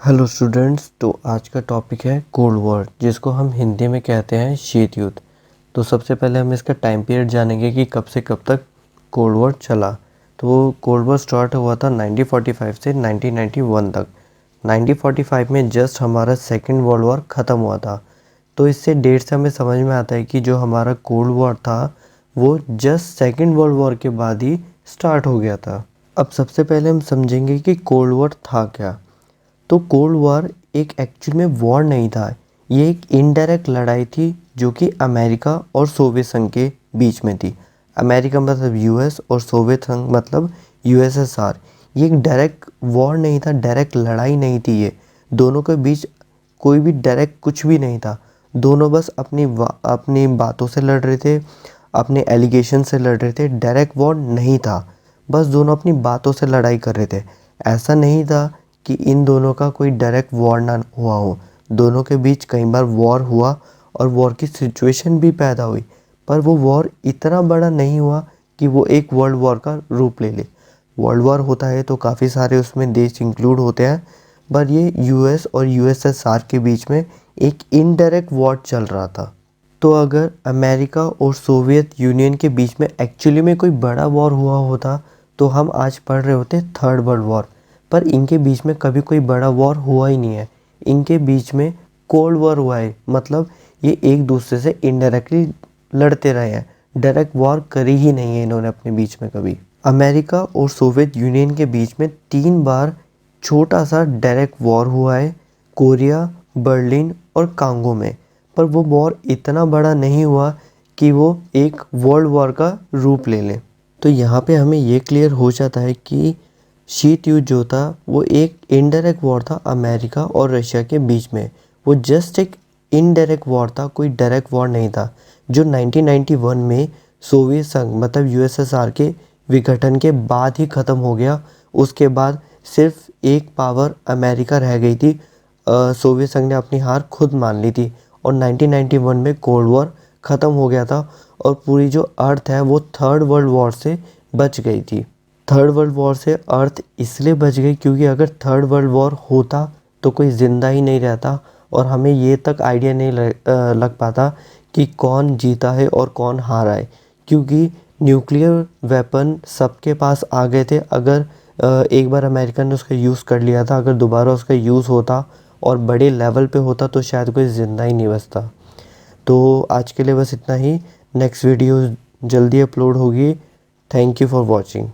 Hello students, तो आज का टॉपिक है कोल्ड वॉर, जिसको हम हिंदी में कहते हैं शीत युद्ध। तो सबसे पहले हम इसका टाइम पीरियड जानेंगे कि कब से कब तक कोल्ड वॉर चला। तो कोल्ड वॉर स्टार्ट हुआ था 1945 से 1991 तक। 1945 में जस्ट हमारा सेकेंड वर्ल्ड वॉर ख़त्म हुआ था। तो इससे डेट से हमें समझ में आता है कि जो हमारा कोल्ड वॉर था वो जस्ट सेकेंड वर्ल्ड वॉर के बाद ही स्टार्ट हो गया था। अब सबसे पहले हम समझेंगे कि कोल्ड वॉर था क्या। तो कोल्ड वॉर एक एक्चुअल में वॉर नहीं था, ये एक इनडायरेक्ट लड़ाई थी जो कि अमेरिका और सोवियत संघ के बीच में थी। अमेरिका मतलब यूएस और सोवियत संघ मतलब यूएसएसआर। ये एक डायरेक्ट वॉर नहीं था, डायरेक्ट लड़ाई नहीं थी। ये दोनों के बीच कोई भी डायरेक्ट कुछ भी नहीं था। दोनों बस अपनी बातों से लड़ रहे थे, अपने एलिगेशन से लड़ रहे थे। डायरेक्ट वॉर नहीं था, बस दोनों अपनी बातों से लड़ाई कर रहे थे। ऐसा नहीं था कि इन दोनों का कोई डायरेक्ट वॉर ना हुआ हो। दोनों के बीच कई बार वॉर हुआ और वॉर की सिचुएशन भी पैदा हुई, पर वो वॉर इतना बड़ा नहीं हुआ कि वो एक वर्ल्ड वॉर का रूप ले ले। वर्ल्ड वॉर होता है तो काफ़ी सारे उसमें देश इंक्लूड होते हैं, पर ये यूएस और यूएसएसआर के बीच में एक इनडायरेक्ट वॉर चल रहा था। तो अगर अमेरिका और सोवियत यूनियन के बीच में एक्चुअली में कोई बड़ा वॉर हुआ होता तो हम आज पढ़ रहे होते थर्ड वर्ल्ड वॉर। पर इनके बीच में कभी कोई बड़ा वॉर हुआ ही नहीं है। इनके बीच में कोल्ड वॉर हुआ है, मतलब ये एक दूसरे से इनडायरेक्टली लड़ते रहे हैं। डायरेक्ट वॉर करी ही नहीं है इन्होंने अपने बीच में कभी। अमेरिका और सोवियत यूनियन के बीच में 3 बार छोटा सा डायरेक्ट वॉर हुआ है, कोरिया, बर्लिन और कांगो में। पर वो वॉर इतना बड़ा नहीं हुआ कि वो एक वर्ल्ड वॉर का रूप ले ले। तो यहाँ पे हमें ये क्लियर हो जाता है कि शीत युद्ध जो था वो एक इनडायरेक्ट वॉर था अमेरिका और रशिया के बीच में। वो जस्ट एक इनडायरेक्ट वॉर था, कोई डायरेक्ट वॉर नहीं था, जो 1991 में सोवियत संघ मतलब यूएसएसआर के विघटन के बाद ही ख़त्म हो गया। उसके बाद सिर्फ एक पावर अमेरिका रह गई थी। सोवियत संघ ने अपनी हार खुद मान ली थी और 1991 में कोल्ड वॉर ख़त्म हो गया था और पूरी जो अर्थ है वो थर्ड वर्ल्ड वॉर से बच गई थी। थर्ड वर्ल्ड वॉर से अर्थ इसलिए बच गई क्योंकि अगर थर्ड वर्ल्ड वॉर होता तो कोई ज़िंदा ही नहीं रहता और हमें ये तक आइडिया नहीं लग पाता कि कौन जीता है और कौन हारा है, क्योंकि न्यूक्लियर वेपन सबके पास आ गए थे। अगर एक बार अमेरिका ने उसका यूज़ कर लिया था, अगर दोबारा उसका यूज़ होता और बड़े लेवल पे होता तो शायद कोई ज़िंदा ही नहीं बचता। तो आज के लिए बस इतना ही। नेक्स्ट वीडियो जल्दी अपलोड होगी। Thank you for watching.